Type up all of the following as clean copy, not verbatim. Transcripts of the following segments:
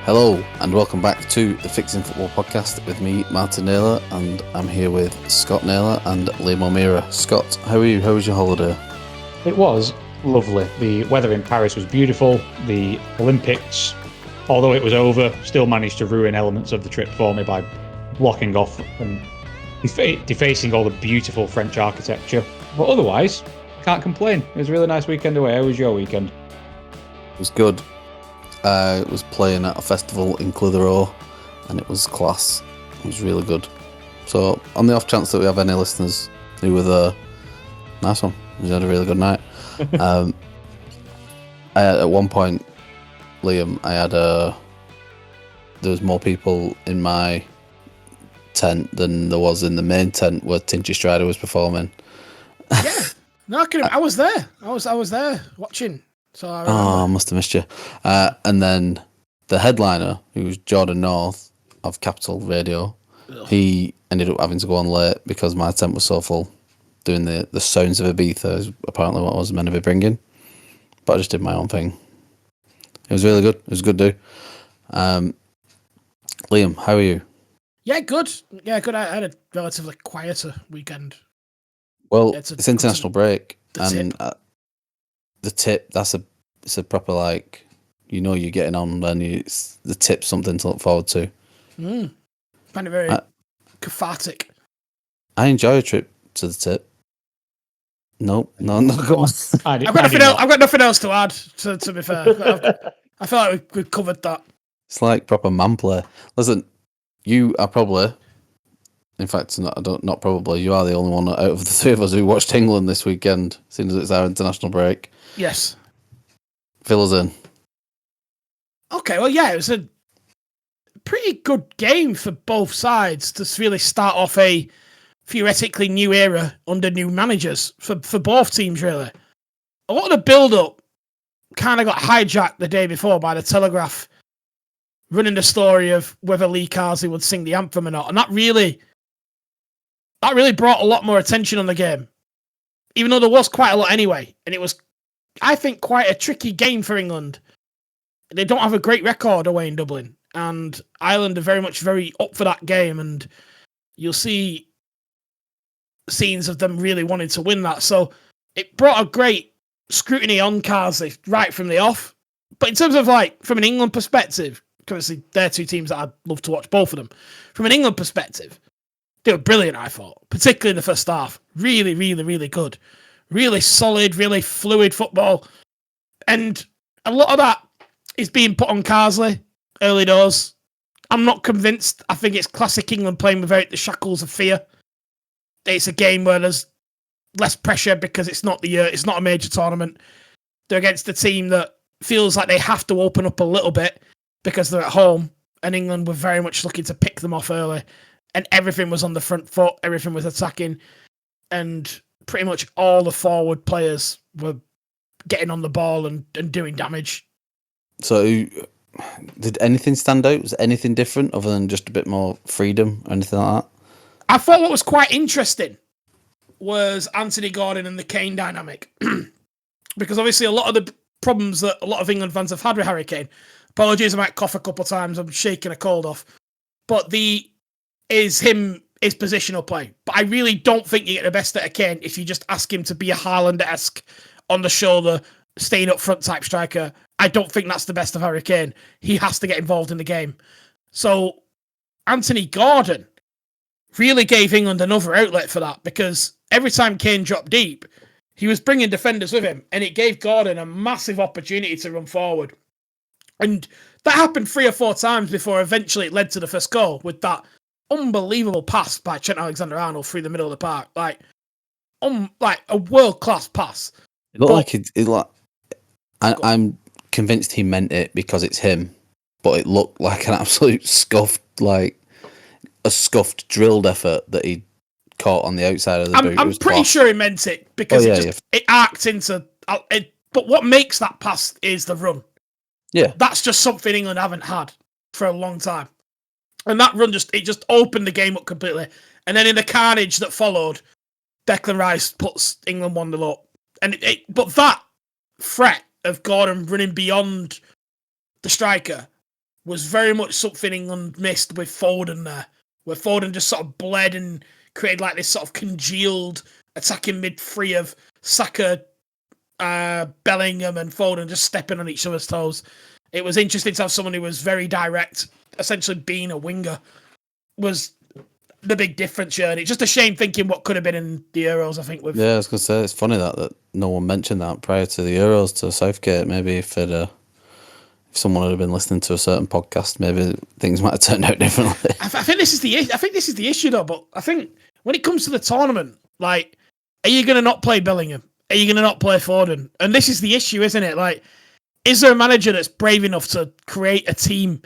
Hello and welcome back to the Fixing Football podcast with me, Martin Naylor, and I'm here with Scott Naylor and Liam O'Meara. Scott, how are you? How was your holiday? It was lovely. The weather in Paris was beautiful. The Olympics, although it was over, still managed to ruin elements of the trip for me by blocking off and defacing all the beautiful French architecture. But otherwise, I can't complain. It was a really nice weekend away. How was your weekend? It was good. I was playing at a festival in Clitheroe and it was class. It was really good. So, on the off chance that we have any listeners who were there, nice one. We had a really good night. At one point, Liam, there was more people in my tent than there was in the main tent where Tinchy Strider was performing. Yeah, no, I was there. I was there watching. So I must have missed you. And then the headliner, who was Jordan North of Capital Radio, he ended up having to go on late because my tent was so full, doing the sounds of Ibiza is apparently what I was meant to be bringing. But I just did my own thing. It was really good. It was good to do. Liam, how are you? Yeah, good. Yeah, good. I had a relatively quieter weekend. Well, it's international break, and the tip, it's a proper, like, you know you're getting on, and the tip's something to look forward to. Find it very cathartic. I enjoy a trip to the tip. No, go on. I've got nothing else to add, to be fair. I feel like we've covered that. It's like proper man play. Listen, you are probably, in fact, not probably, you are the only one out of the three of us who watched England this weekend, seeing as it's our international break. Yes. Fill us in. Okay, well, yeah, it was a pretty good game for both sides to really start off a theoretically new era under new managers for both teams, really. A lot of the build-up kind of got hijacked the day before by the Telegraph running the story of whether Lee Carsley would sing the anthem or not, and that really brought a lot more attention on the game, even though there was quite a lot anyway, and it was, I think, quite a tricky game for England. They don't have a great record away in Dublin, and Ireland are very up for that game, and you'll see scenes of them really wanting to win that. So it brought a great scrutiny on Carsley right from the off. But in terms of, like, from an England perspective, obviously they're two teams that I'd love to watch, both of them. From an England perspective, they were brilliant, I thought, particularly in the first half. Really, really, really good. Really solid, really fluid football. And a lot of that is being put on Carsley early doors. I'm not convinced. I think it's classic England playing without the shackles of fear. It's a game where there's less pressure because it's not a major tournament. They're against a team that feels like they have to open up a little bit because they're at home, and England were very much looking to pick them off early. And everything was on the front foot, everything was attacking, and pretty much all the forward players were getting on the ball and doing damage. So, did anything stand out? Was anything different other than just a bit more freedom or anything like that? I thought what was quite interesting was Anthony Gordon and the Kane dynamic. Because obviously a lot of the problems that a lot of England fans have had with Harry Kane, apologies, I might cough a couple of times, I'm shaking a cold off, but his positional play. But I really don't think you get the best out of Kane if you just ask him to be a Haaland-esque, on the shoulder, staying up front type striker. I don't think that's the best of Harry Kane. He has to get involved in the game. So Anthony Gordon really gave England another outlet for that, because every time Kane dropped deep, he was bringing defenders with him, and it gave Gordon a massive opportunity to run forward. And that happened 3 or 4 times before eventually it led to the first goal with that unbelievable pass by Trent Alexander-Arnold through the middle of the park. Like a world-class pass. It looked I'm convinced he meant it because it's him, but it looked like an absolute scuffed drilled effort that he caught on the outside of the boot. I'm pretty sure he meant it because it arced into it. But what makes that pass is the run. Yeah, that's just something England haven't had for a long time, and that run just opened the game up completely. And then in the carnage that followed, Declan Rice puts England 1-0 up, but that threat of Gordon running beyond the striker was very much something England missed with Foden there, where Foden just sort of bled and created like this sort of congealed attacking mid three of Saka, Bellingham and Foden just stepping on each other's toes. It was interesting to have someone who was very direct, essentially being a winger, was the big difference here. And it's just a shame thinking what could have been in the Euros, I think. Yeah, I was going to say, it's funny that no one mentioned that prior to the Euros, to Southgate. Maybe if someone had been listening to a certain podcast, maybe things might have turned out differently. I think this is the issue, though. But I think when it comes to the tournament, like, are you going to not play Bellingham? Are you going to not play Foden? And this is the issue, isn't it? Like, is there a manager that's brave enough to create a team,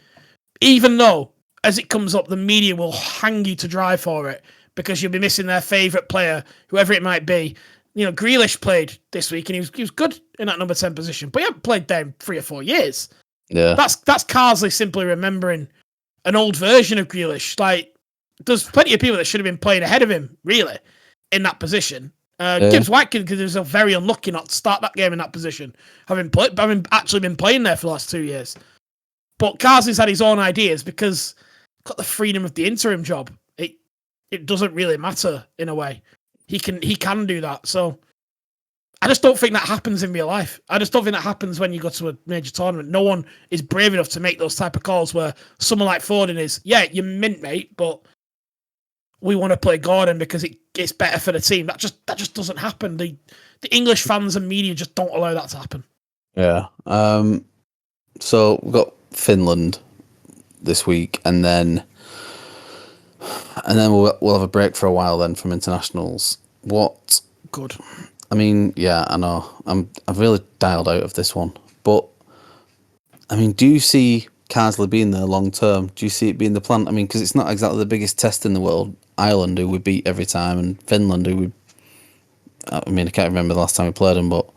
even though, as it comes up, the media will hang you to dry for it because you'll be missing their favourite player, whoever it might be. You know, Grealish played this week and he was good in that number 10 position, but he hadn't played there in 3 or 4 years. Yeah, that's Carsley simply remembering an old version of Grealish. Like, there's plenty of people that should have been playing ahead of him, really, in that position. Gibbs White was very unlucky not to start that game in that position, having actually been playing there for the last 2 years. But Carsley's had his own ideas because he's got the freedom of the interim job. It doesn't really matter in a way. He can do that. So I just don't think that happens in real life. I just don't think that happens when you go to a major tournament. No one is brave enough to make those type of calls where someone like Foden is, yeah, you're mint, mate, but we want to play Gordon because it's better for the team. That just doesn't happen. The English fans and media just don't allow that to happen. Yeah. So we've got Finland this week, and then we'll have a break for a while then from internationals. What? Good. I mean, yeah, I know. I've really dialed out of this one, but I mean, do you see Carsley being there long term? Do you see it being the plan? I mean, because it's not exactly the biggest test in the world. Ireland, who we beat every time, and Finland, I can't remember the last time we played them, but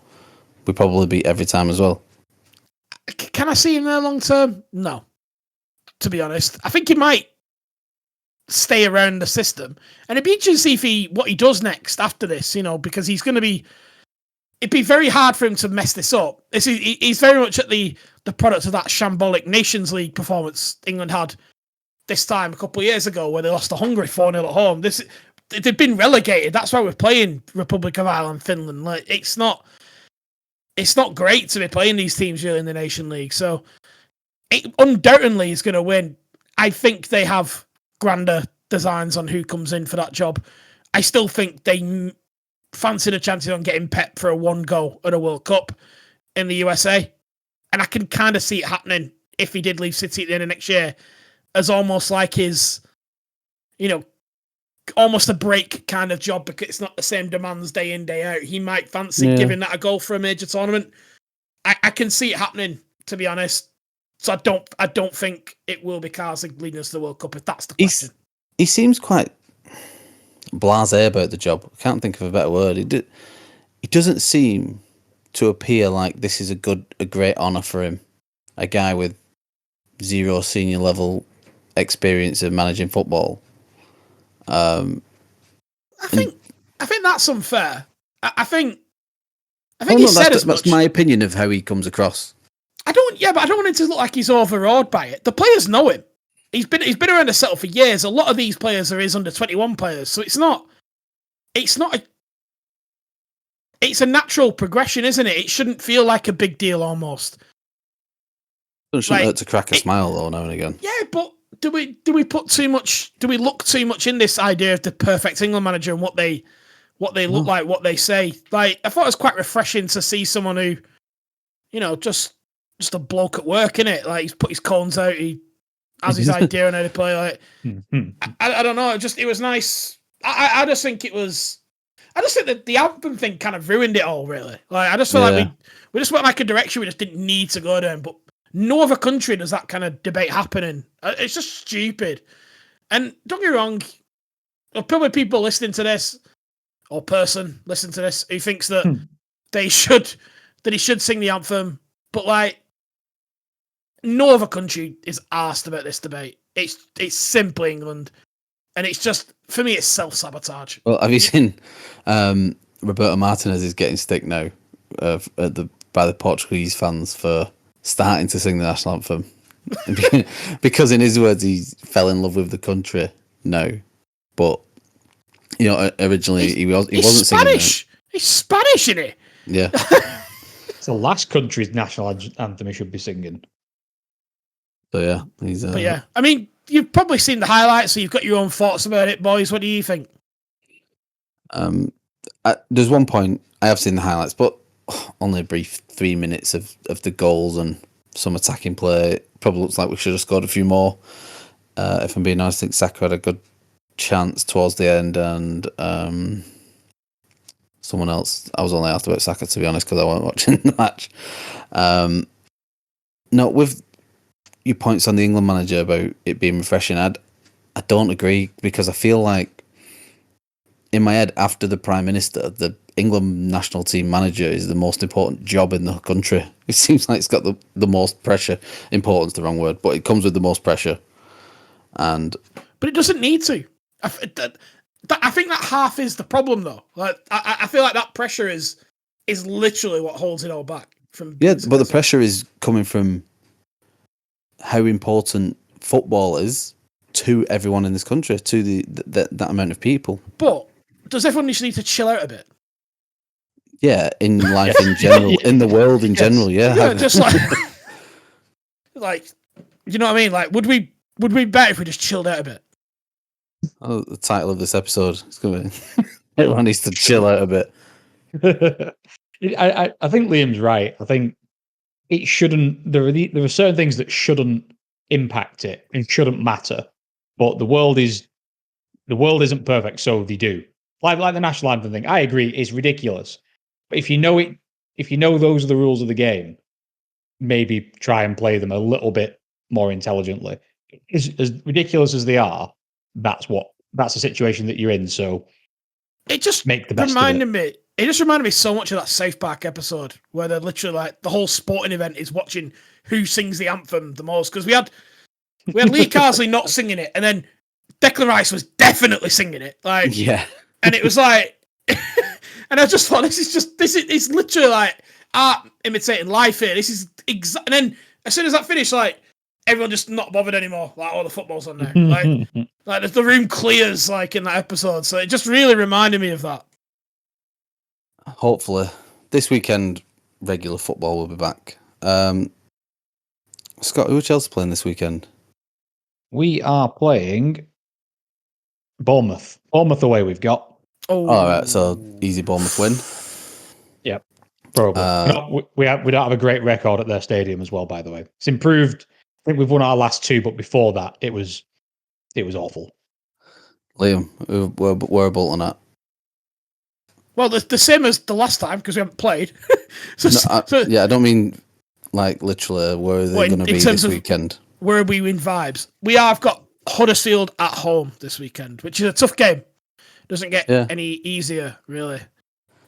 we probably beat every time as well. Can I see him there long term? No, to be honest. I think he might stay around the system, and it'd be interesting to see what he does next after this, because he's going to be. It'd be very hard for him to mess this up. He's very much at the product of that shambolic Nations League performance England had this time a couple of years ago, where they lost to Hungary 4-0 at home. They've been relegated. That's why we're playing Republic of Ireland, Finland. Like, it's not great to be playing these teams really in the Nation League. So it undoubtedly is going to win. I think they have grander designs on who comes in for that job. I still think they fancy the chances on getting Pep for a one go at a World Cup in the USA. And I can kind of see it happening if he did leave City at the end of next year, as almost like his, almost a break kind of job, because it's not the same demands day in, day out. He might fancy giving that a go for a major tournament. I can see it happening, to be honest. So I don't think it will be Carsley leading us to the World Cup, if that's the question. He seems quite blasé about the job. I can't think of a better word. It doesn't seem to appear like this is a great honour for him. A guy with 0 senior level experience of managing football. I think that's unfair. I think he said as much. That's my opinion of how he comes across. I don't want him to look like he's overawed by it. The players know him. He's been around the settle for years. A lot of these players are his under-21 players, so it's a natural progression, isn't it? It shouldn't feel like a big deal almost. It shouldn't hurt to crack a smile though now and again. Yeah, but do we look too much in this idea of the perfect England manager and what they look like, what they say? Like, I thought it was quite refreshing to see someone who, just a bloke at work, innit? Like, he's put his cones out, he has his idea on how to play. Like, I don't know. It was nice. I just think that the anthem thing kind of ruined it all, really. Like, I just feel like we just went like a direction we just didn't need to go down. But no other country does that kind of debate happen in. It's just stupid. And don't get me wrong, there'll probably people listening to this, or person listening to this, who thinks that he should sing the anthem. But like, no other country is asked about this debate. It's simply England. And it's just, for me, it's self-sabotage. Well, have you seen Roberto Martinez is getting stick now by the Portuguese fans for starting to sing the national anthem? Because in his words, he fell in love with the country. No, but originally he wasn't Spanish. singing it. He's Spanish, isn't he? Yeah. It's the last country's national anthem he should be singing. So yeah, he's. But yeah, I mean, you've probably seen the highlights, so you've got your own thoughts about it, boys. What do you think? There's one point I have seen the highlights, but only a brief 3 minutes of the goals and some attacking play. Probably looks like we should have scored a few more. If I'm being honest, I think Saka had a good chance towards the end, and someone else. I was only asked about Saka, to be honest, because I wasn't watching the match. No, with your points on the England manager about it being refreshing, I don't agree, because I feel like in my head, after the Prime Minister, the England national team manager is the most important job in the country. It seems like it's got the most pressure. Important's the wrong word, but it comes with the most pressure. But it doesn't need to. I think that half is the problem, though. Like I feel like that pressure is literally what holds it all back. But the pressure is coming from how important football is to everyone in this country, to that amount of people. But does everyone just need to chill out a bit? Yeah, in life in general, in the world in general, yeah. Yeah, just like, you know what I mean? Like, would we be better if we just chilled out a bit? Oh, the title of this episode is going to be everyone needs to chill out a bit. I think Liam's right. I think it shouldn't. There are certain things that shouldn't impact it and shouldn't matter. But the world isn't perfect, so they do. Like the national anthem thing, I agree, it's ridiculous. But if you know those are the rules of the game, maybe try and play them a little bit more intelligently. As ridiculous as they are, that's the situation that you're in. So it just make the best of it. It just reminded me so much of that South Park episode where they're literally like the whole sporting event is watching who sings the anthem the most, because we had Lee Carsley not singing it, and then Declan Rice was definitely singing it. Like, yeah, and it was like, and I just thought it's literally like art imitating life here. This is and then as soon as that finished, like everyone just not bothered anymore. Like, all the football's on there. like the room clears like in that episode. So it just really reminded me of that. Hopefully, this weekend regular football will be back. Scott, who else is playing this weekend? We are playing Bournemouth. Bournemouth away we've got. Oh, all right. So easy Bournemouth win. Yep. Probably. We don't have a great record at their stadium as well, by the way. It's improved. I think we've won our last two, but before that, it was awful. Liam, where are Bolton at? Well, the same as the last time, because we haven't played. I don't mean like literally where are they going to be this weekend? Where are we in vibes? We have got Huddersfield at home this weekend, which is a tough game. Doesn't get any easier, really.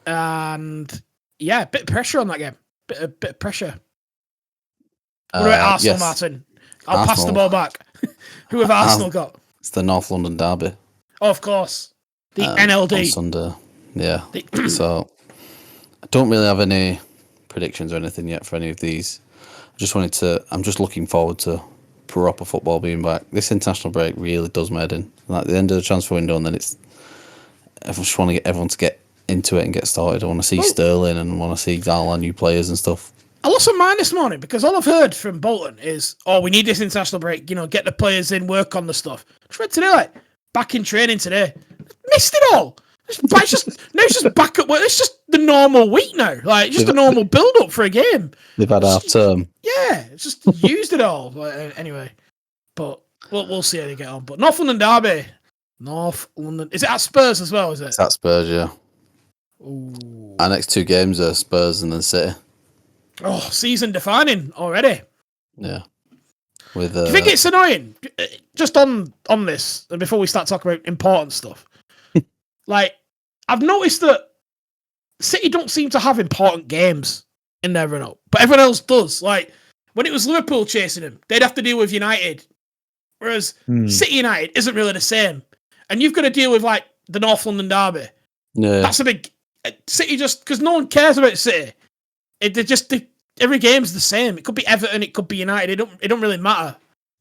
And yeah, a bit of pressure on that game. Bit of pressure. What about Arsenal, Martin? I'll pass the ball back. Who have Arsenal got? It's the North London derby. Oh, of course. The NLD. On Sunday. Yeah. So I don't really have any predictions or anything yet for any of these. I'm just looking forward to proper football being back. This international break really does my head in. Like the end of the transfer window, and then I just want to get everyone to get into it and get started. I want to see Sterling and want to see all our new players and stuff. I lost my mind this morning because all I've heard from Bolton is, we need this international break, get the players in, work on the stuff. Just read today, like, back in training today. Missed it all. It's just back at work. It's just the normal week now. Like, just a normal build-up for a game. They've had half term. Yeah, it's just used it all. Anyway, but we'll see how they get on. But North London derby. North London. Is it at Spurs as well, is it? It's at Spurs, yeah. Ooh. Our next two games are Spurs and then City. Oh, season defining already. Yeah. Do you think it's annoying? Just on this, and before we start talking about important stuff, like, I've noticed that City don't seem to have important games in their run-up, but everyone else does. Like, when it was Liverpool chasing him, they'd have to deal with United, whereas City United isn't really the same. And you've got to deal with, like, the North London derby. Yeah. That's a big... City just... Because no one cares about City. They every game's the same. It could be Everton, it could be United. It don't really matter.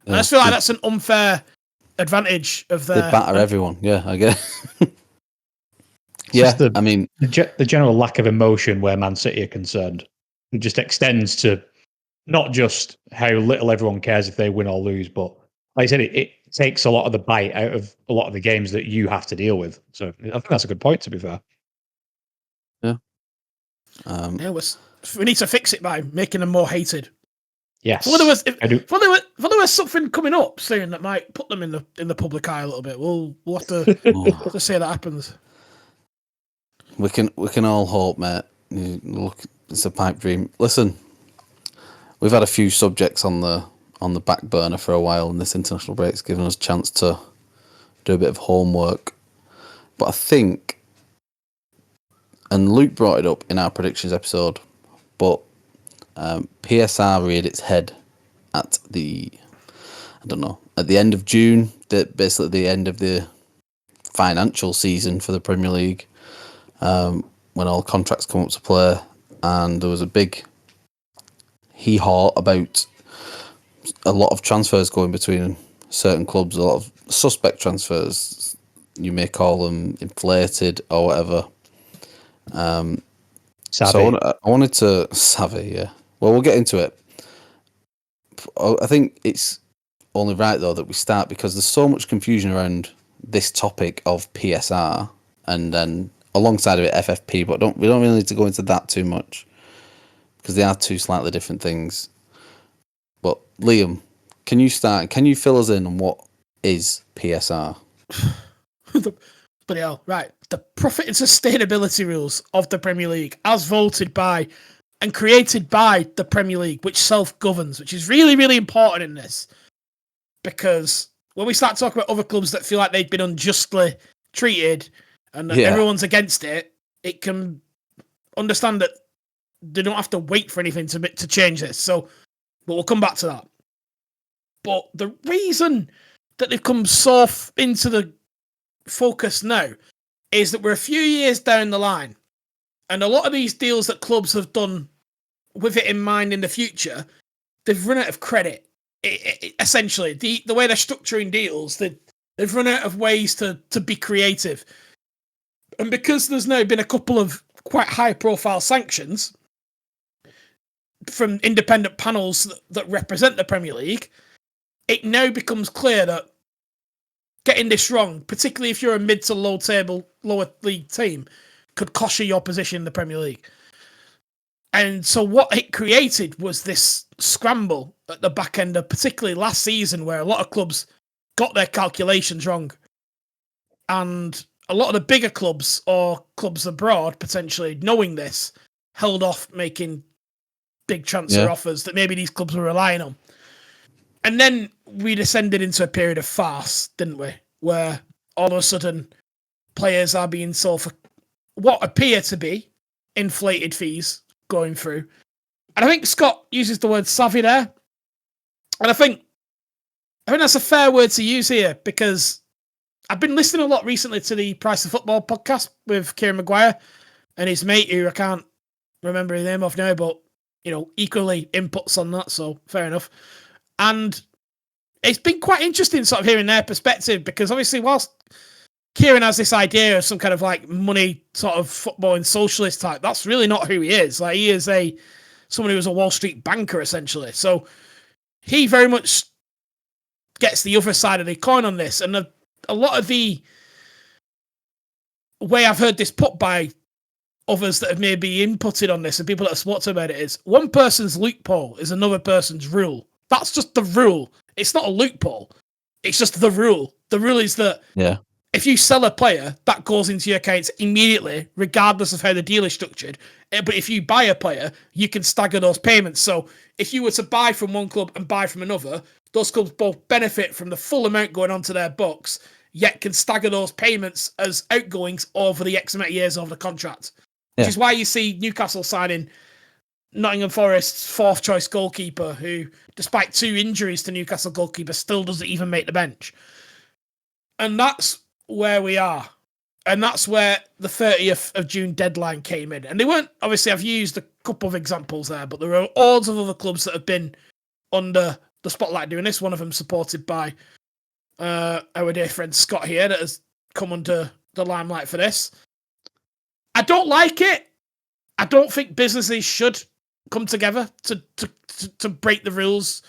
Yeah. I just feel like that's an unfair advantage of They batter everyone. Yeah, I guess. Yeah, I mean, the general lack of emotion where Man City are concerned. It just extends to not just how little everyone cares if they win or lose, but like I said, it takes a lot of the bite out of a lot of the games that you have to deal with. So I think that's a good point, to be fair. Yeah. We need to fix it by making them more hated. Yes. If there was something coming up soon that might put them in the public eye a little bit, we'll have to say that happens. We can all hope, mate. Look, it's a pipe dream. Listen, we've had a few subjects on the back burner for a while, and this international break's given us a chance to do a bit of homework. But I think, and Luke brought it up in our predictions episode, but PSR reared its head at the end of June, basically the end of the financial season for the Premier League, when all contracts come up to play, and there was a big hee-haw about a lot of transfers going between certain clubs, a lot of suspect transfers. You may call them inflated or whatever. So I wanted to savvy, yeah. Well, we'll get into it. I think it's only right though that we start, because there's so much confusion around this topic of PSR, and then alongside of it FFP. But we don't really need to go into that too much, because they are two slightly different things. But Liam, can you start? Can you fill us in on what is PSR? Bloody hell, right. The profit and sustainability rules of the Premier League, as voted by and created by the Premier League, which self-governs, which is really, really important in this. Because when we start talking about other clubs that feel like they've been unjustly treated and that everyone's against it, it can understand that they don't have to wait for anything to change this. So, but we'll come back to that. But the reason that they've come so into the focus now is that we're a few years down the line, and a lot of these deals that clubs have done with it in mind in the future, they've run out of credit. Essentially, the way they're structuring deals, they've run out of ways to be creative. And because there's now been a couple of quite high-profile sanctions from independent panels that represent the Premier League, it now becomes clear that getting this wrong, particularly if you're a mid to lower league team, could cost you your position in the Premier League. And so what it created was this scramble at the back end of particularly last season, where a lot of clubs got their calculations wrong. And a lot of the bigger clubs or clubs abroad, potentially knowing this, held off making big transfer offers that maybe these clubs were relying on. And then we descended into a period of farce, didn't we? Where all of a sudden players are being sold for what appear to be inflated fees going through. And I think Scott uses the word savvy there. And I think that's a fair word to use here, because I've been listening a lot recently to the Price of Football podcast with Kieran Maguire and his mate, who I can't remember his name off now, but, equally inputs on that, so fair enough. And it's been quite interesting sort of hearing their perspective, because obviously whilst Kieran has this idea of some kind of like money sort of footballing socialist type, that's really not who he is. Like, he is someone who was a Wall Street banker, essentially. So he very much gets the other side of the coin on this. And a lot of the way I've heard this put by others that have maybe inputted on this and people that have spoken about it is, one person's loophole is another person's rule. That's just the rule. It's not a loophole. It's just the rule. The rule is that if you sell a player, that goes into your accounts immediately, regardless of how the deal is structured. But if you buy a player, you can stagger those payments. So if you were to buy from one club and buy from another, those clubs both benefit from the full amount going onto their books, yet can stagger those payments as outgoings over the X amount of years of the contract. Which is why you see Newcastle signing Nottingham Forest's fourth choice goalkeeper, who, despite 2 injuries to Newcastle goalkeeper, still doesn't even make the bench. And that's where we are. And that's where the 30th of June deadline came in. And they weren't, obviously, I've used couple of examples there, but there are hordes of other clubs that have been under the spotlight doing this. One of them supported by our dear friend Scott here that has come under the limelight for this. I don't like it. I don't think businesses should come together to break the rules.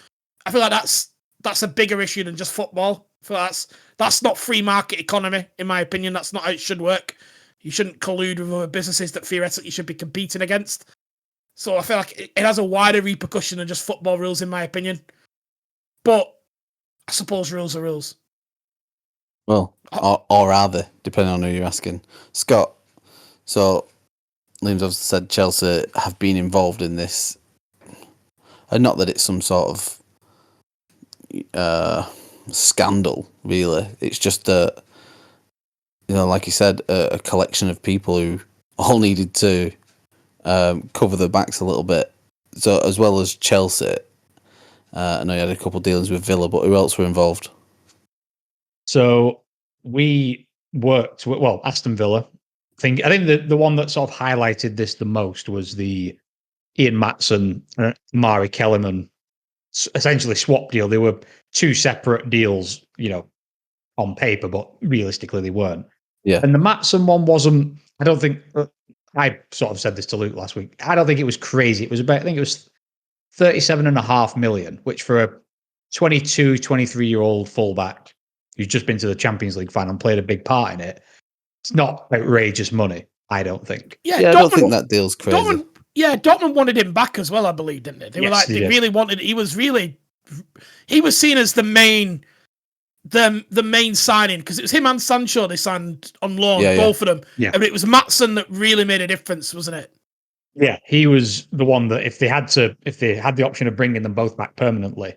I feel like that's a bigger issue than just football. I feel like that's not free market economy, in my opinion. That's not how it should work. You shouldn't collude with other businesses that theoretically should be competing against. So I feel like it has a wider repercussion than just football rules, in my opinion. But I suppose rules are rules. Well, or are they, depending on who you're asking. Scott, so Liam's obviously said Chelsea have been involved in this. And not that it's some sort of scandal, really. It's just that, like you said, a collection of people who all needed to cover their backs a little bit. So as well as Chelsea, I know you had a couple of dealings with Villa, but who else were involved? So we worked with, Aston Villa. I think the one that sort of highlighted this the most was the Ian Matson, Mari Kellerman, essentially swap deal. They were two separate deals, on paper, but realistically they weren't. Yeah. And the Matson one wasn't, I don't think, I sort of said this to Luke last week. I don't think it was crazy. It was about, I think it was 37.5 million, which for a 22, 23-year-old fullback who's just been to the Champions League final and played a big part in it, it's not outrageous money, I don't think. Yeah, I don't think that deal's crazy. Dortmund wanted him back as well, I believe, didn't they? They really wanted. He was seen as the main signing because it was him and Sancho they signed on loan, both of them. Yeah. And it was Matson that really made a difference, wasn't it? Yeah, he was the one that if they had the option of bringing them both back permanently,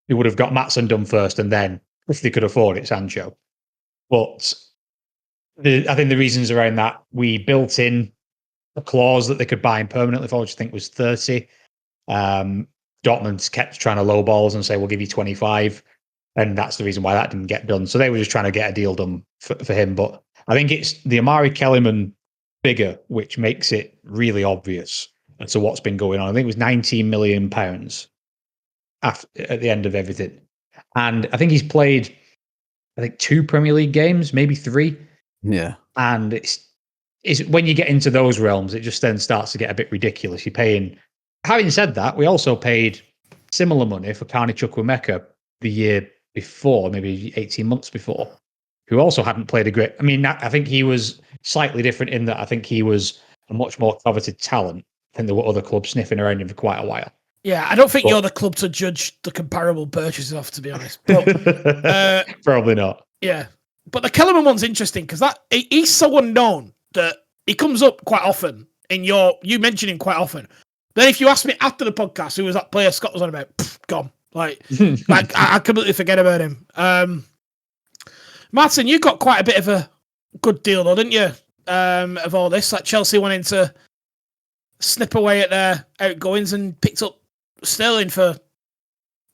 they would have got Matson done first, and then if they could afford it, Sancho. But I think the reasons around that, we built in a clause that they could buy him permanently for, which I think was 30. Dortmund kept trying to lowballs and say, we'll give you 25. And that's the reason why that didn't get done. So they were just trying to get a deal done for him. But I think it's the Amari Kellerman figure which makes it really obvious as to what's been going on. I think it was £19 million at the end of everything. And I think he's played, 2 Premier League games, maybe 3. Yeah. And it's when you get into those realms, it just then starts to get a bit ridiculous. You're paying. Having said that, we also paid similar money for Carney Chukwuemeka the year before, maybe 18 months before, who also hadn't played a great. I mean, I think he was slightly different in that I think he was a much more coveted talent. I think there were other clubs sniffing around him for quite a while. Yeah, I don't think you're the club to judge the comparable purchases off, to be honest. But, probably not. Yeah, but the Kellerman one's interesting because he's so unknown that he comes up quite often. You mention him quite often. Then if you ask me after the podcast, who was that player Scott was on about? Gone. Like I completely forget about him. Martin, you got quite a bit of a good deal, though, didn't you? Of all this, like Chelsea wanting to snip away at their outgoings and picked up Sterling for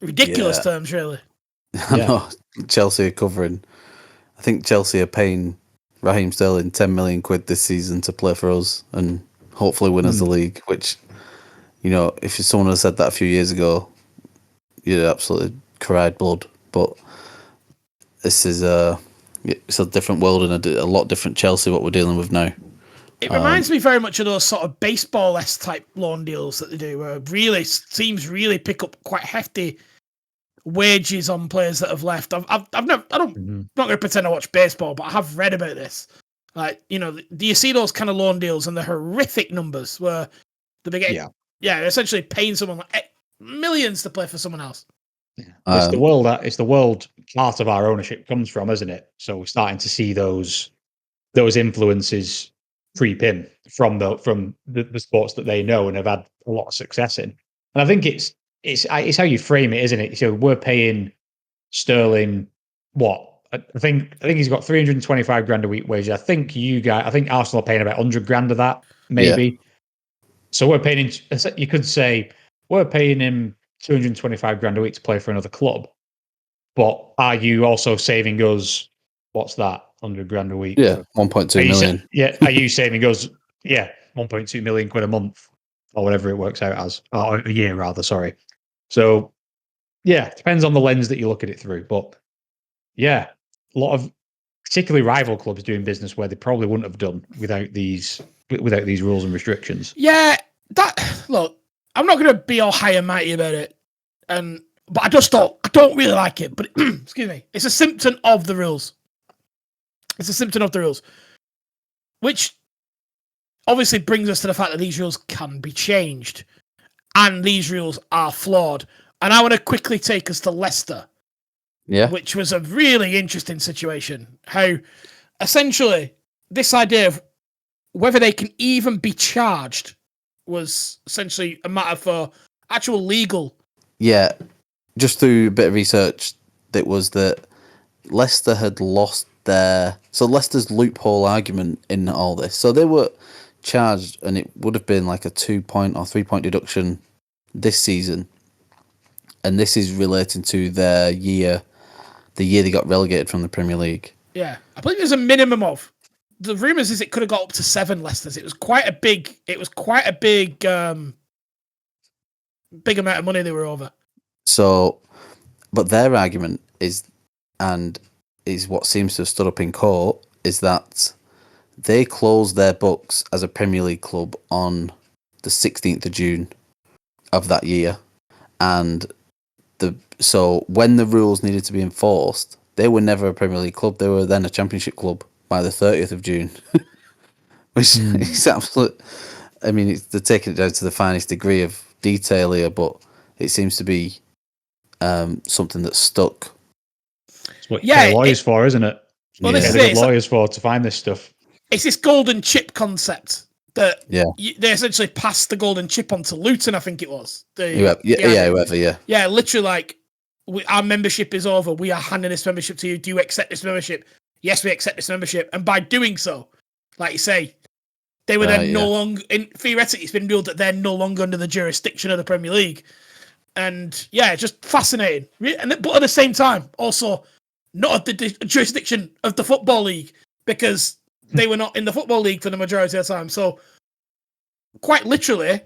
ridiculous terms, really. I know. Chelsea are covering. I think Chelsea are paying Raheem Sterling 10 million quid this season to play for us and hopefully win us the league, which, if someone had said that a few years ago, you'd absolutely cried blood. But this is it's a different world and a lot different Chelsea, what we're dealing with now. It reminds me very much of those sort of baseball-esque type loan deals that they do, where teams really pick up quite hefty wages on players that have left. I'm not going to pretend I watch baseball, but I have read about this. Like, do you see those kind of loan deals and the horrific numbers where they're getting, essentially paying someone like millions to play for someone else? Yeah. It's the world part of our ownership comes from, isn't it? So we're starting to see those influences creep in from the sports that they know and have had a lot of success in. And I think it's how you frame it, isn't it? So we're paying Sterling what? I think he's got 325 grand a week wage. I think Arsenal are paying about 100 grand of that, maybe. Yeah. So we're paying him, you could say we're paying him 225 grand a week to play for another club. But are you also saving us, what's that, 100 grand a week? Yeah, 1.2 million. Are you saving us, 1.2 million quid a month or whatever it works out as, or a year rather. Sorry. So yeah, it depends on the lens that you look at it through. But yeah, a lot of particularly rival clubs doing business where they probably wouldn't have done without these rules and restrictions. Yeah, look, I'm not going to be all high and mighty about it, but I don't really like it. But excuse me, it's a symptom of the rules. It's a symptom of the rules, which obviously brings us to the fact that these rules can be changed, and these rules are flawed. And I want to quickly take us to Leicester, which was a really interesting situation. How essentially this idea of whether they can even be charged was essentially a matter for actual legal. Yeah, just through a bit of research, it was that Leicester had lost Leicester's loophole argument in all this. So they were charged, and it would have been like a 2-point or 3-point deduction this season. And this is relating to the year they got relegated from the Premier League. Yeah, I believe there's a minimum of. The rumours is it could have got up to 7 Leicesters. It was quite a big big amount of money they were over. So, but their argument is what seems to have stood up in court, is that they closed their books as a Premier League club on the 16th of June of that year. And so when the rules needed to be enforced, they were never a Premier League club. They were then a Championship club by the 30th of June. Which is absolute. I mean, they're taking it down to the finest degree of detail here, but it seems to be something that's stuck. It's what you pay lawyers for, isn't it? Well, this is lawyers for to find this stuff. It's this golden chip concept that they essentially passed the golden chip on to Luton, I think it was. Whoever. Yeah, literally like, our membership is over. We are handing this membership to you. Do you accept this membership? Yes, we accept this membership. And by doing so, like you say, they were then no longer, theoretically, it's been ruled that they're no longer under the jurisdiction of the Premier League. And yeah, just fascinating. But at the same time, also not at the jurisdiction of the Football League, because they were not in the Football League for the majority of the time. So quite literally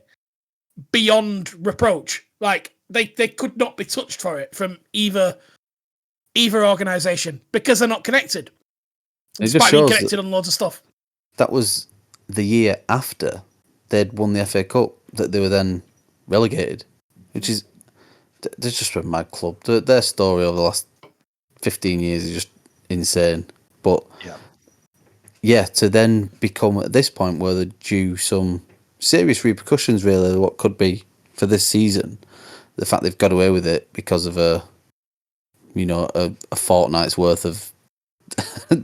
beyond reproach. Like they could not be touched for it from either organisation because they're not connected. Despite being connected on loads of stuff. That was the year after they'd won the FA Cup that they were then relegated, which is, they're just a mad club. Their story over the last 15 years is just insane. But yeah, to then become at this point where they're due some serious repercussions, really, what could be for this season. The fact they've got away with it because of a fortnight's worth of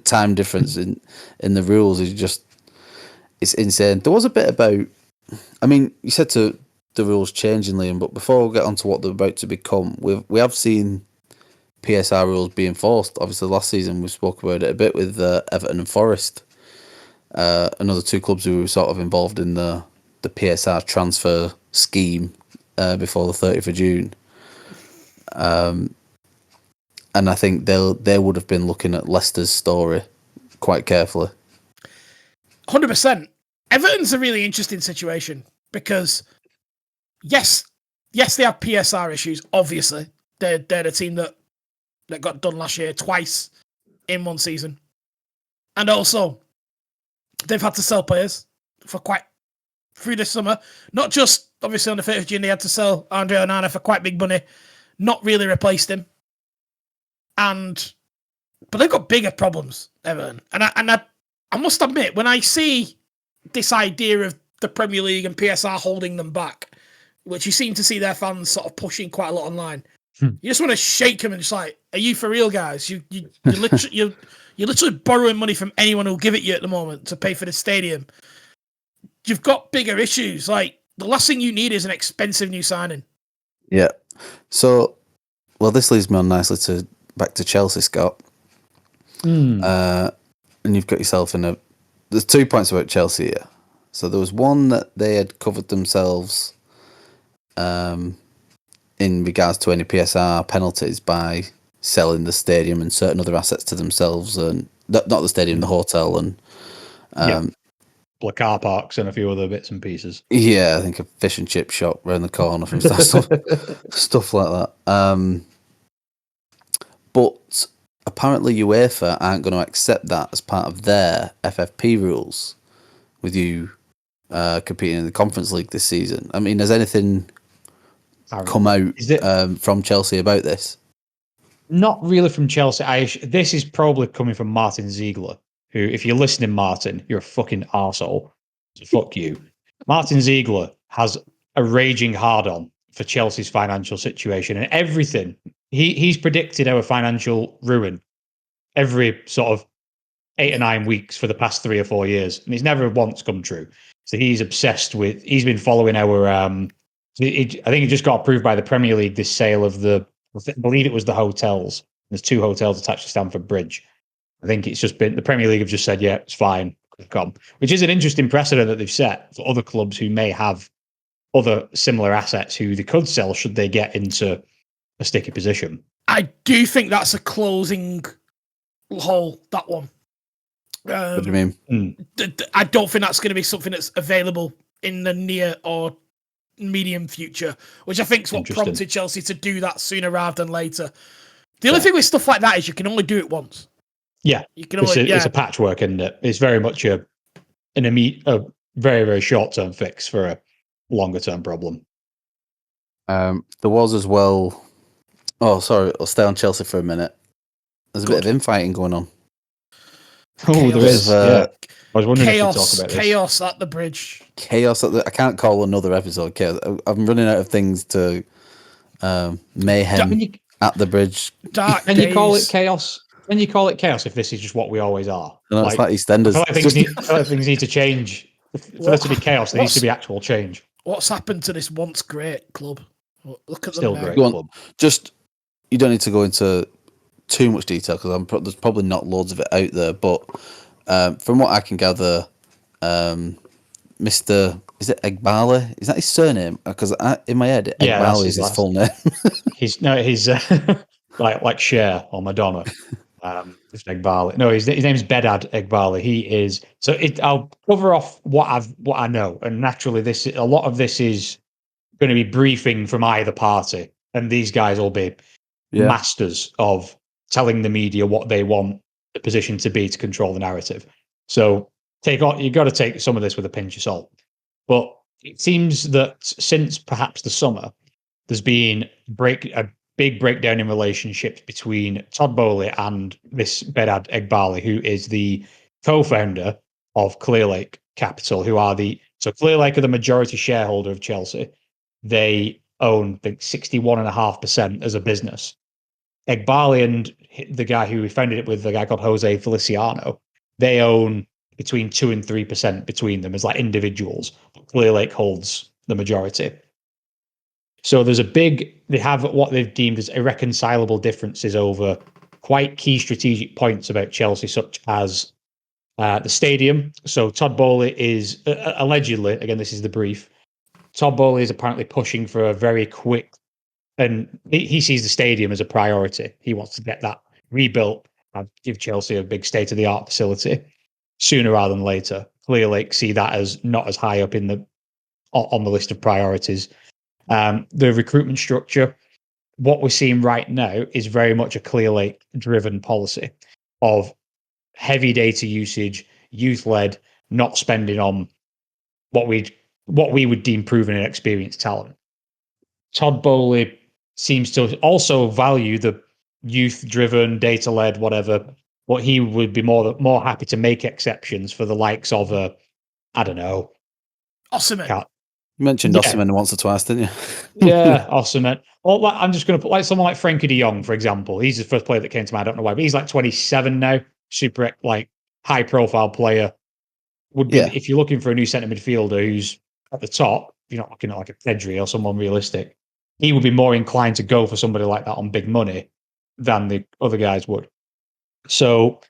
time difference in the rules is just, it's insane. There was a bit about, I mean, you said to the rules changing, Liam, but before we get on to what they're about to become, we have seen PSR rules be enforced. Obviously, last season we spoke about it a bit with Everton and Forest, another two clubs who were sort of involved in the PSR transfer scheme before the 30th of June. And I think they would have been looking at Leicester's story quite carefully. 100%. Everton's a really interesting situation because, yes, they have PSR issues. Obviously, they're the team that got done last year twice in one season, and also they've had to sell players through this summer. Not just obviously on the 30th of June, they had to sell Andre Onana for quite big money, not really replaced him. But they've got bigger problems, Everton. And I must admit, when I see this idea of the Premier League and PSR holding them back, which you seem to see their fans sort of pushing quite a lot online, you just want to shake them and just like, are you for real, guys? You're literally borrowing money from anyone who'll give it you at the moment to pay for the stadium. You've got bigger issues. Like, the last thing you need is an expensive new signing. Yeah. So, well, this leads me on nicely back to Chelsea, Scott. And you've got yourself in there's 2 points about Chelsea here. So there was one that they had covered themselves in regards to any PSR penalties by selling the stadium and certain other assets to themselves, and not the stadium, the hotel, and couple of car parks and a few other bits and pieces. Yeah, I think a fish and chip shop around the corner from stuff like that. But apparently UEFA aren't going to accept that as part of their FFP rules with you competing in the Conference League this season. I mean, has anything come out from Chelsea about this? Not really from Chelsea. This is probably coming from Martin Ziegler, who, if you're listening, Martin, you're a fucking arsehole. So fuck you. Martin Ziegler has a raging hard-on for Chelsea's financial situation and everything. He's predicted our financial ruin every sort of 8 or 9 weeks for the past 3 or 4 years, and he's never once come true. So he's obsessed with. He's been following our. I think it just got approved by the Premier League. This sale of I believe it was the hotels. There's 2 hotels attached to Stamford Bridge. I think it's just been the Premier League have just said, yeah, it's fine, come, which is an interesting precedent that they've set for other clubs who may have other similar assets who they could sell should they get into a sticky position. I do think that's a closing hole, that one. What do you mean? I don't think that's going to be something that's available in the near or medium future, which I think is what prompted Chelsea to do that sooner rather than later. The only thing with stuff like that is you can only do it once. Yeah, you can only. It's a patchwork, and it's very much a very, very short-term fix for a longer-term problem. There was as well. Oh, sorry, I'll stay on Chelsea for a minute. There's a bit of infighting going on. Oh, there is. Yeah. I was wondering if you talk about this. Chaos at the bridge. Chaos at the. I can't call another episode chaos. I'm running out of things to. Mayhem at the bridge. Dark Can days. you call it chaos? Can you call it chaos if this is just what we always are? No, it's like EastEnders. I feel like things need to change. For there to be chaos, there needs to be actual change. What's happened to this once great club? Look at Still them now. great club. Just you don't need to go into too much detail because there's probably not loads of it out there. But from what I can gather, Mr. Is it Egbali? Is that his surname? Because in my head, Egbali is his full name. He's like Cher or Madonna. Egbali. No, his name's Bedad Egbali. He is. So I'll cover off what I know, and naturally, a lot of this is going to be briefing from either party, and these guys will be masters of telling the media what they want the position to be to control the narrative. So you got to take some of this with a pinch of salt. But it seems that since perhaps the summer, there's been a big breakdown in relationships between Todd Bowley and this Bedad Egbali, who is the co-founder of Clearlake Capital, so Clearlake are the majority shareholder of Chelsea. They own, I think, 61.5% as a business. Egbali and the guy who founded it with, the guy called Jose Feliciano, they own between 2 and 3% between them as like individuals. Clearlake holds the majority. So they have what they've deemed as irreconcilable differences over quite key strategic points about Chelsea, such as the stadium. So Todd Bowley is allegedly, again, this is the brief, Todd Bowley is apparently pushing for a very quick, and he sees the stadium as a priority. He wants to get that rebuilt and give Chelsea a big state-of-the-art facility sooner rather than later. Clearlake see that as not as high up on the list of priorities. The recruitment structure, what we're seeing right now is very much a Clearlake-driven policy of heavy data usage, youth-led, not spending on what we would deem proven and experienced talent. Todd Bowley seems to also value the youth-driven, data-led, whatever. What he would be more happy to make exceptions for the likes of I don't know, Osimhen. You mentioned Osimhen once or twice, didn't you? Yeah, Osimhen. Or I'm just going to put someone like Frankie de Jong, for example. He's the first player that came to mind. I don't know why, but he's like 27 now. Super high-profile player. Would be if you're looking for a new centre midfielder who's at the top. If you're not looking at like a Pedri or someone realistic, he would be more inclined to go for somebody like that on big money than the other guys would. So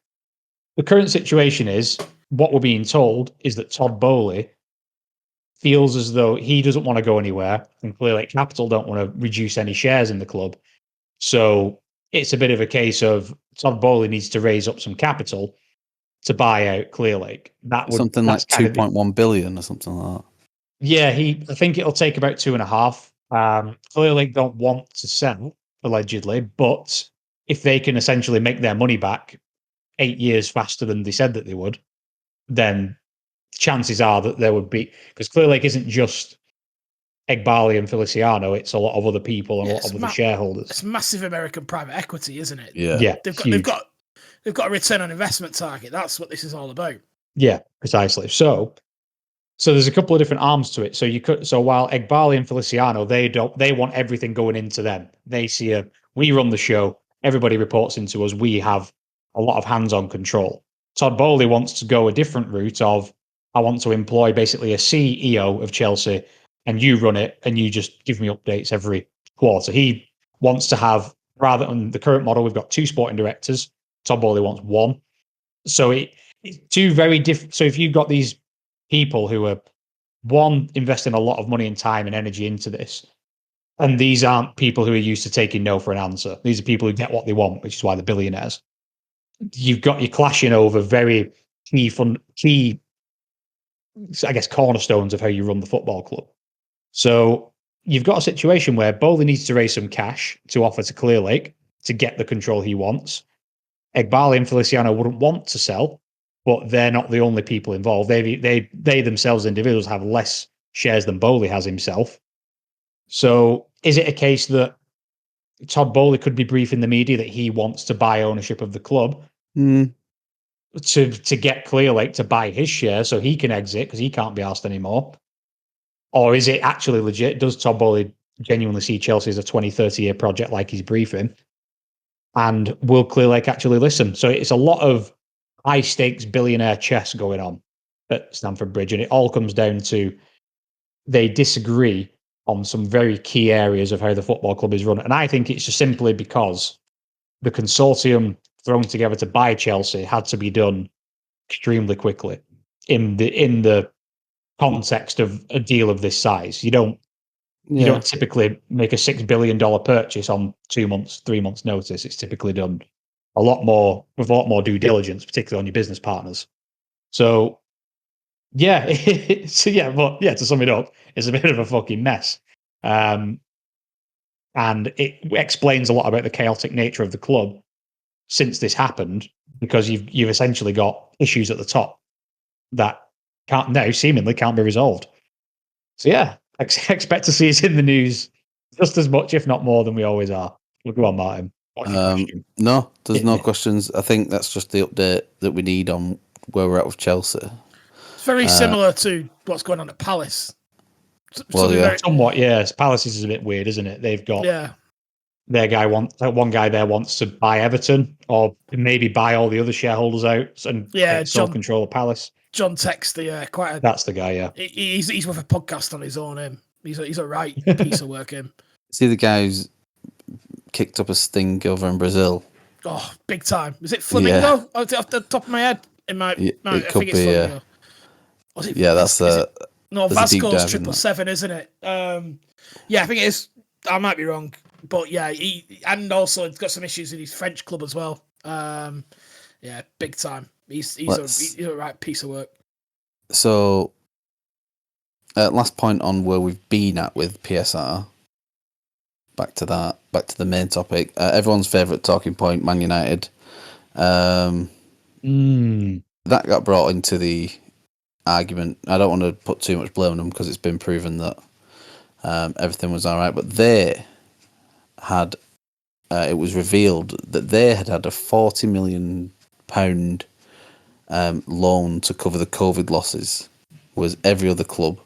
the current situation is, what we're being told is that Todd Bowley feels as though he doesn't want to go anywhere, and Clearlake Capital don't want to reduce any shares in the club. So it's a bit of a case of Todd Bowley needs to raise up some capital to buy out Clear Lake. Something like 2.1 billion or something like that. Yeah, I think it'll take about 2.5. Clear Lake don't want to sell, allegedly, but if they can essentially make their money back 8 years faster than they said that they would, then chances are that there would be, because Clear Lake isn't just Egbali and Feliciano, it's a lot of other people and a lot of other shareholders. It's massive American private equity, isn't it? Yeah. They've got a return on investment target. That's what this is all about. Yeah, precisely. So there's a couple of different arms to it. So while Egbali and Feliciano, they want everything going into them. They see we run the show, everybody reports into us, we have a lot of hands-on control. Todd Bowley wants to go a different route of, I want to employ basically a CEO of Chelsea, and you run it, and you just give me updates every quarter. He wants to have, rather than the current model, we've got 2 sporting directors. Todd Bowley wants 1. So it's 2 very different. So if you've got these people who are, one, investing a lot of money and time and energy into this, and these aren't people who are used to taking no for an answer. These are people who get what they want, which is why they're billionaires. You're clashing over very key, I guess, cornerstones of how you run the football club. So you've got a situation where Bowley needs to raise some cash to offer to Clear Lake to get the control he wants. Egbali and Feliciano wouldn't want to sell, but they're not the only people involved. They themselves, individuals, have less shares than Bowley has himself. So is it a case that Todd Bowley could be briefing the media that he wants to buy ownership of the club to get Clear Lake to buy his share so he can exit because he can't be asked anymore? Or is it actually legit? Does Todd Bowley genuinely see Chelsea as a 20, 30-year project like he's briefing? And will Clear Lake actually listen? So it's a lot of high-stakes billionaire chess going on at Stamford Bridge, and it all comes down to they disagree on some very key areas of how the football club is run. And I think it's just simply because the consortium thrown together to buy Chelsea had to be done extremely quickly in the context of a deal of this size. You don't typically make a $6 billion purchase on 2 months, 3 months notice. It's typically done with a lot more due diligence, particularly on your business partners. So to sum it up, it's a bit of a fucking mess. And it explains a lot about the chaotic nature of the club since this happened, because you've essentially got issues at the top that seemingly can't be resolved. So yeah, expect to see us in the news just as much, if not more, than we always are. We'll go on, Martin. No, there's no questions. I think that's just the update that we need on where we're at with Chelsea. It's very similar to what's going on at Palace. Somewhat, yes. Palace is a bit weird, isn't it? They've got one guy there wants to buy Everton, or maybe buy all the other shareholders out and get sole control of Palace. John Texter, that's the guy. Yeah, he's with a podcast on his own. He's a right piece of work. See the guy who's kicked up a stink over in Brazil. Oh, big time! Is it Flamingo? Yeah. Off the top of my head, it could be. That's Vasco's 777, isn't it? I think it is. I might be wrong, but yeah, and also he's got some issues in his French club as well. Big time. He's a right piece of work. So, last point on where we've been at with PSR. Back to the main topic. Everyone's favourite talking point, Man United. That got brought into the argument. I don't want to put too much blame on them because it's been proven that everything was all right. But they had, it was revealed that they had a £40 million loan to cover the COVID losses, whereas every other club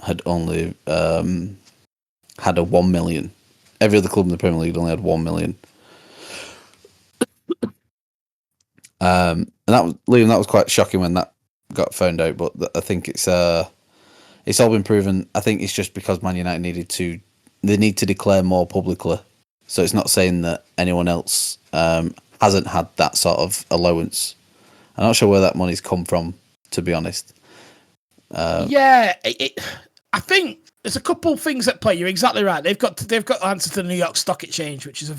had only had a 1 million. Every other club in the Premier League only had 1 million. And that was quite shocking when that got found out. But I think it's all been proven. I think it's just because Man United they need to declare more publicly. So it's not saying that anyone else hasn't had that sort of allowance. I'm not sure where that money's come from, to be honest. I think there's a couple things at play. You're exactly right. They've got to answer to the New York Stock Exchange, which is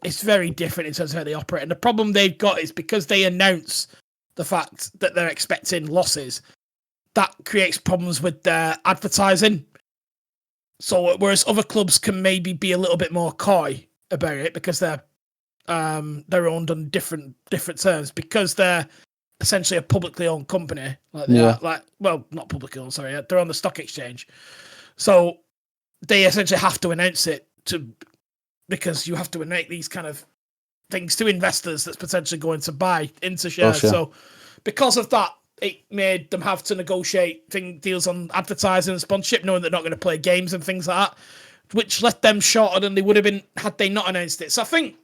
it's very different in terms of how they operate. And the problem they've got is because they announce the fact that they're expecting losses, that creates problems with their advertising. So whereas other clubs can maybe be a little bit more coy about it because they're owned on different terms, because they're essentially a publicly owned company. Like they are, well, not publicly owned, sorry, they're on the stock exchange. So they essentially have to announce it because you have to make these kind of things to investors that's potentially going to buy into shares. Sure. So because of that, it made them have to negotiate deals on advertising and sponsorship, knowing they're not going to play games and things like that, which left them shorter than they would have been had they not announced it. So I think,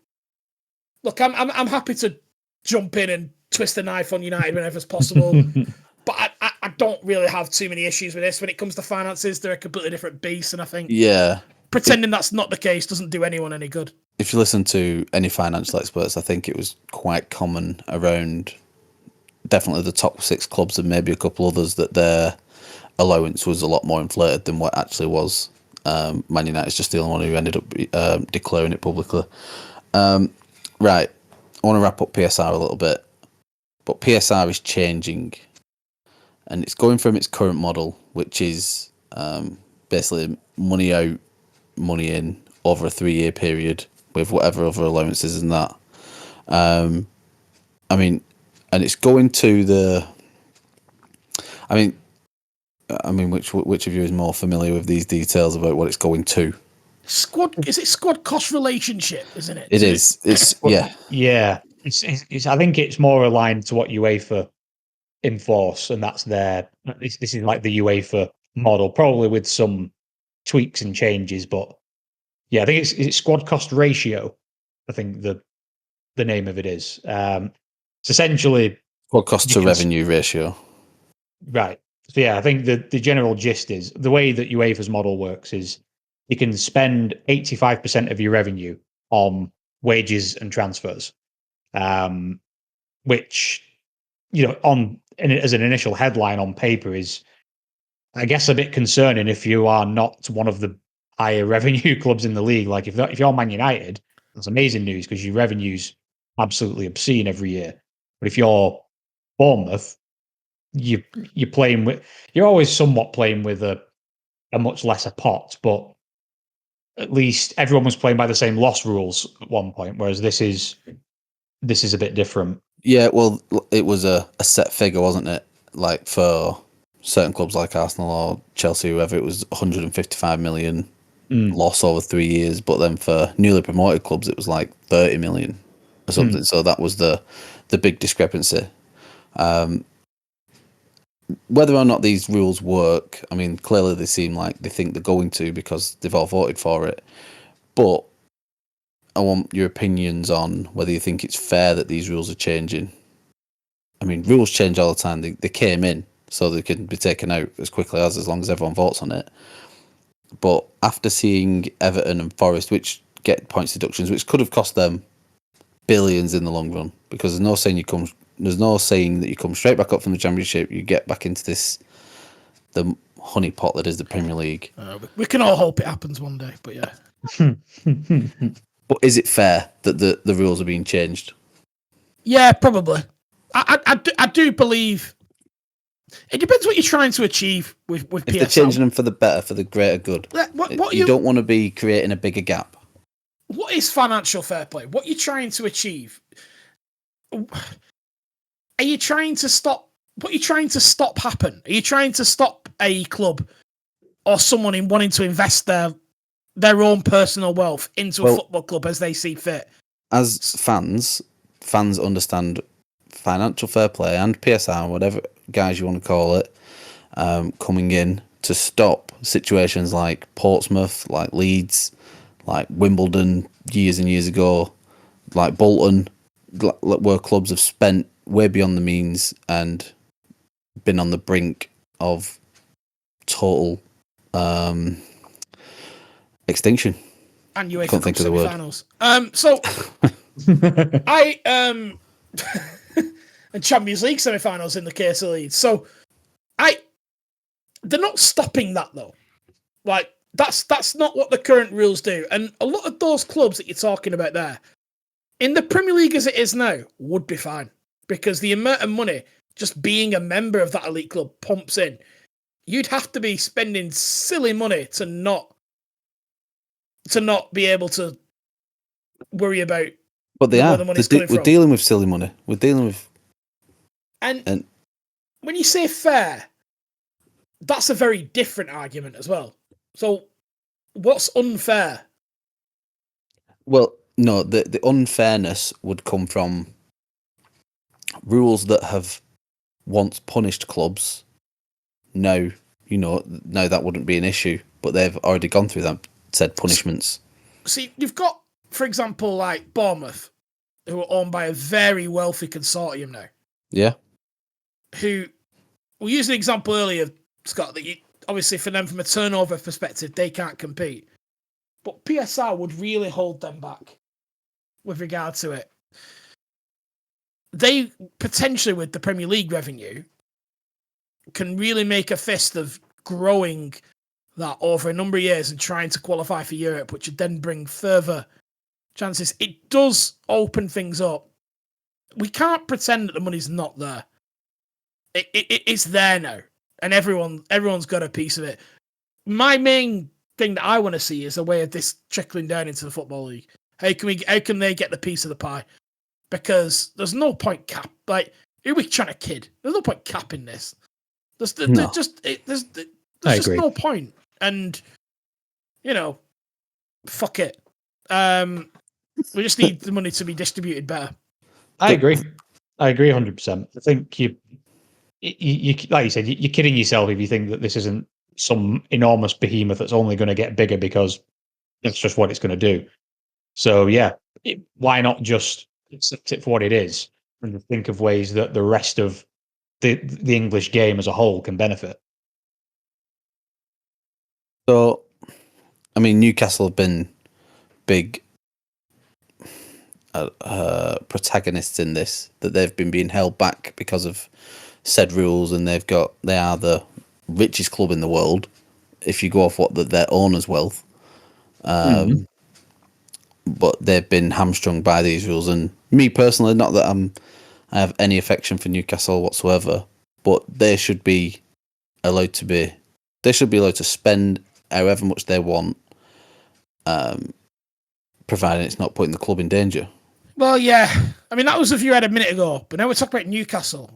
look, I'm happy to jump in and twist the knife on United whenever it's possible, but I don't really have too many issues with this. When it comes to finances, they're a completely different beast, and I think pretending that's not the case doesn't do anyone any good. If you listen to any financial experts, I think it was quite common around definitely the top 6 clubs and maybe a couple others that their allowance was a lot more inflated than what actually was. Man United's just the only one who ended up declaring it publicly. Right, I want to wrap up PSR a little bit, but PSR is changing, and it's going from its current model, which is basically money out, money in over a 3-year period with whatever other allowances and that. I mean, and it's going to the. I mean, which of you is more familiar with these details about what it's going to? Is it squad cost relationship, isn't it? It is. It's yeah. Yeah. It's I think it's more aligned to what UEFA enforce, and that's their. This is like the UEFA model, probably with some tweaks and changes, but yeah, I think it's squad cost ratio. I think the name of it is. It's essentially What cost to revenue ratio? Right. So yeah, I think the general gist is the way that UEFA's model works is you can spend 85% of your revenue on wages and transfers, which, as an initial headline on paper is, I guess, a bit concerning if you are not one of the higher revenue clubs in the league. Like if you're Man United, that's amazing news because your revenue's absolutely obscene every year. But if you're Bournemouth, you're always somewhat playing with a much lesser pot, but at least everyone was playing by the same loss rules at one point, whereas this is a bit different. Yeah, well, it was a set figure, wasn't it? Like for certain clubs like Arsenal or Chelsea, whoever, it was 155 million loss over 3 years, but then for newly promoted clubs, it was like 30 million or something. So that was the big discrepancy. Whether or not these rules work, I mean, clearly they seem like they think they're going to because they've all voted for it. But I want your opinions on whether you think it's fair that these rules are changing. I mean, rules change all the time. They came in so they can be taken out as quickly as long as everyone votes on it. But after seeing Everton and Forest, which get points deductions, which could have cost them billions in the long run, because there's no saying that you come straight back up from the Championship, you get back into the honey pot that is the Premier League. We can all hope it happens one day, but yeah. But is it fair that the rules are being changed? Yeah, probably. I do believe it depends what you're trying to achieve with PSR. If they're changing them for the better, for the greater good, you don't want to be creating a bigger gap. What is financial fair play? What you're trying to achieve? Are you trying to stop? What are you trying to stop happen? Are you trying to stop a club or someone in wanting to invest their own personal wealth into a football club as they see fit? As fans understand financial fair play and PSR, whatever guys you want to call it, coming in to stop situations like Portsmouth, like Leeds, like Wimbledon years and years ago, like Bolton, where clubs have spent way beyond the means and been on the brink of total extinction. And UEFA Can't think of the word. Semi-finals. So and Champions League semi-finals in the case of Leeds. So they're not stopping that though. Like that's not what the current rules do. And a lot of those clubs that you're talking about there, in the Premier League as it is now, would be fine because the amount of money just being a member of that elite club pumps in. You'd have to be spending silly money to not be able to worry about. But where the money's coming we're from. dealing with silly money. We're dealing with. And when you say fair, that's a very different argument as well. So, what's unfair? Well, no, the unfairness would come from rules that have once punished clubs. Now, now that wouldn't be an issue, but they've already gone through that said punishments. See, you've got, for example, like Bournemouth, who are owned by a very wealthy consortium now. Yeah. Who, we used an example earlier, Scott, that obviously for them, from a turnover perspective, they can't compete. But PSR would really hold them back with regard to it. They potentially, with the Premier League revenue, can really make a fist of growing that over a number of years and trying to qualify for Europe, which would then bring further chances. It does open things up. We can't pretend that the money's not there. It's there now, and everyone's got a piece of it. My main thing that I want to see is a way of this trickling down into the Football League. How can they get the piece of the pie? Because there's no point cap. Like, who are we trying to kid? There's no point capping this. There's just no point. And fuck it. We just need the money to be distributed better. I agree 100%. I think you like you said, you're kidding yourself if you think that this isn't some enormous behemoth that's only going to get bigger because that's just what it's going to do. So yeah, why not just accept it for what it is and think of ways that the rest of the English game as a whole can benefit? So, I mean, Newcastle have been big protagonists in this, that they've been being held back because of said rules, and they are the richest club in the world if you go off what their owners' wealth. But they've been hamstrung by these rules, and me personally, not that I have any affection for Newcastle whatsoever, but they should be allowed to spend however much they want, providing it's not putting the club in danger. Well, yeah. I mean, that was the view I had a minute ago, but now we're talking about Newcastle.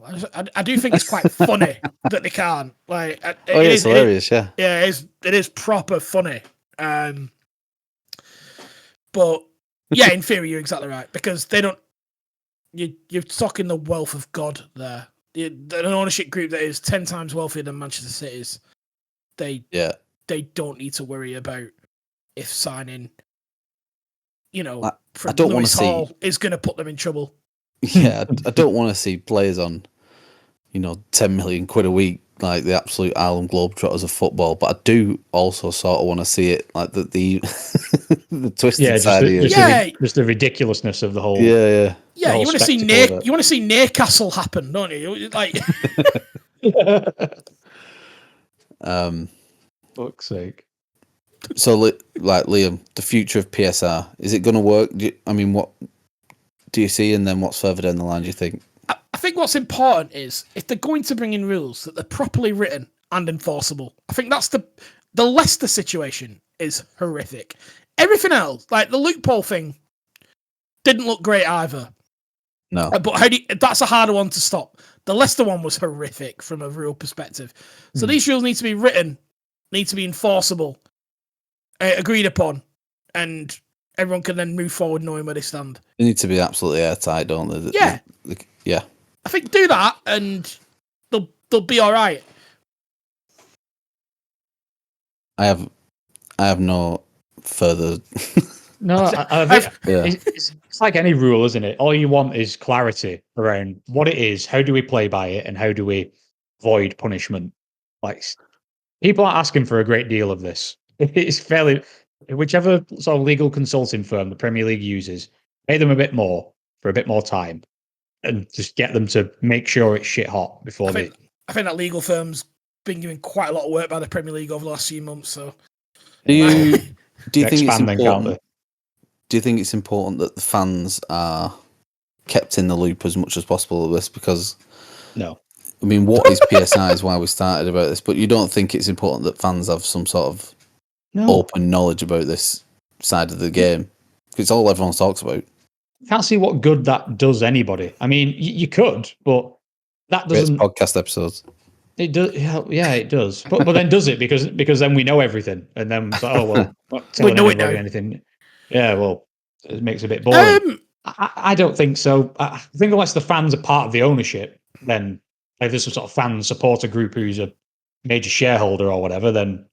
I do think it's quite funny that they can't. Like, it's hilarious, yeah. Yeah, it is proper funny. But yeah, in theory, you're exactly right, because they don't. You're talking the wealth of God there. An ownership group that is 10 times wealthier than Manchester City's. They don't need to worry about if signing, I don't want to Hall is going to put them in trouble. Yeah, I don't want to see players on, 10 million quid a week, like the absolute Harlem Globetrotters of football. But I do also sort of want to see it like the the twisted side of it. Just the ridiculousness of the whole. Yeah. Yeah, you want to see Newcastle happen, don't you? Like, fuck's sake. So, like Liam, the future of PSR, is it going to work? What do you see, and then what's further down the line, do you think? I think what's important is if they're going to bring in rules that they're properly written and enforceable. I think that's the Leicester situation is horrific. Everything else, like the loophole thing, didn't look great either. No, but that's a harder one to stop. The Leicester one was horrific from a rule perspective. So these rules need to be written, need to be enforceable, agreed upon, and everyone can then move forward knowing where they stand. They need to be absolutely airtight, don't they? Yeah. Yeah. I think do that and they'll be all right. I have no further. No, it's like any rule, isn't it? All you want is clarity around what it is, how do we play by it, and how do we avoid punishment. Like, people aren't asking for a great deal of this. It's fairly, whichever sort of legal consulting firm the Premier League uses, pay them a bit more for a bit more time, and just get them to make sure it's shit hot before I think that legal firm's been given quite a lot of work by the Premier League over the last few months. So, do you think it's important? Do you think it's important that the fans are kept in the loop as much as possible with this because, No. I mean, what is PSI is why we started about this, but you don't think it's important that fans have some sort of open knowledge about this side of the game? It's all everyone talks about. Can't see what good that does anybody. I mean, you could, but that doesn't. It's podcast episodes. It does, yeah, it does. But then does it because then we know everything, and then it's like, oh well, not telling anybody anything. Yeah, well, it makes it a bit boring. I don't think so. I think unless the fans are part of the ownership, then if there's some sort of fan supporter group who's a major shareholder or whatever, then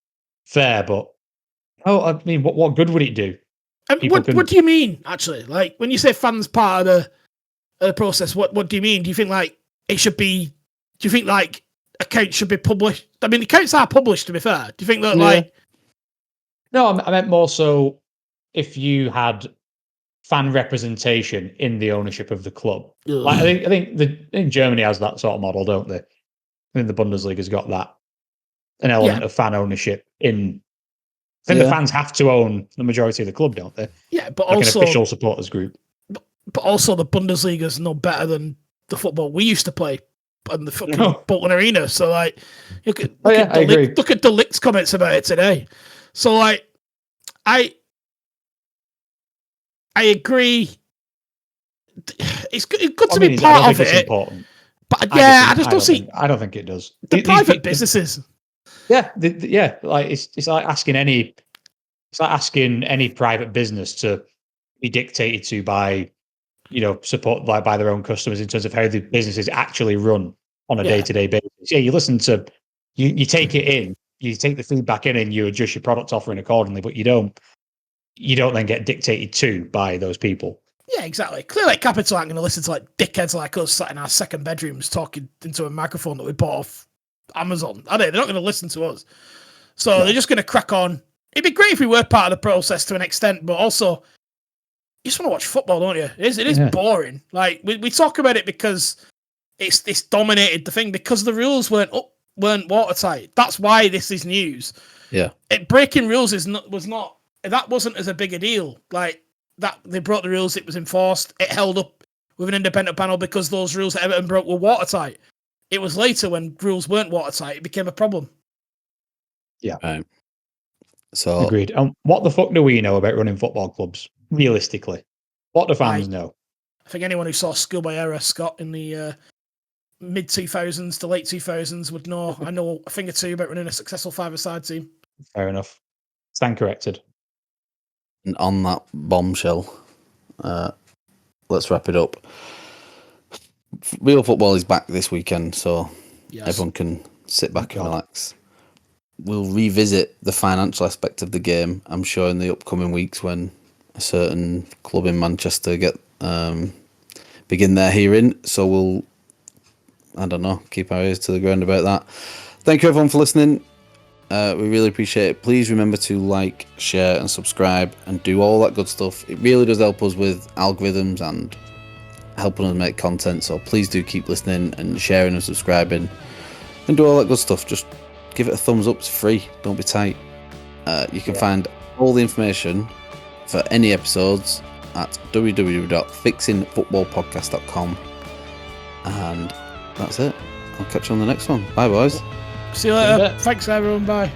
fair. But I mean, what good would it do? What do you mean, actually? Like, when you say fans part of the process, what do you mean? Do you think, like, it should be... Do you think, like, accounts should be published? I mean, accounts are published, to be fair. Do you think that, like... No, I meant more so if you had fan representation in the ownership of the club. Like, I think Germany has that sort of model, don't they? I think the Bundesliga's got that. An element of fan ownership in... I think the fans have to own the majority of the club, don't they? Yeah, but like also... an official supporters group. But also the Bundesliga's no better than the football we used to play in the fucking Bolton Arena. So, like, look at De Ligt's comments about it today. So, like, I agree. It's good to be part of it. Important. But I just don't see... I don't think it does. The private businesses... Yeah, like it's like asking any private business to be dictated to by, support by their own customers in terms of how the business is actually run on a day-to-day basis. Yeah, you listen to, you take it in, you take the feedback in, and you adjust your product offering accordingly. But you don't then get dictated to by those people. Yeah, exactly. Clearly, Capital aren't going to listen to like dickheads like us sat in our second bedrooms talking into a microphone that we bought off Amazon, are they? They're not going to listen to us. So they're just going to crack on. It'd be great if we were part of the process to an extent, but also, you just want to watch football, don't you? It is boring. Like, we talk about it because it's dominated the thing, because the rules weren't watertight. That's why this is news. Yeah. Breaking rules wasn't as a big a deal. Like, that they broke the rules, it was enforced, it held up with an independent panel because those rules that Everton broke were watertight. It was later when rules weren't watertight, it became a problem. Yeah. Right. So agreed. What the fuck do we know about running football clubs? Realistically, what do fans know? I think anyone who saw Schoolboy Error, Scott, in the mid 2000s to late 2000s would know. I know a thing or two about running a successful five-a-side team. Fair enough. Stand corrected. And on that bombshell, let's wrap it up. Real football is back this weekend, so everyone can sit back and relax. We'll revisit the financial aspect of the game, I'm sure, in the upcoming weeks when a certain club in Manchester begin their hearing. So we'll, keep our ears to the ground about that. Thank you everyone for listening. We really appreciate it. Please remember to like, share and subscribe and do all that good stuff. It really does help us with algorithms and helping us make content. So please do keep listening and sharing and subscribing and do all that good stuff. Just give it a thumbs up. It's free. Don't be tight. You can find all the information for any episodes at www.fixingfootballpodcast.com. And that's it. I'll catch you on the next one. Bye, boys. See you later. Thanks, everyone. Bye.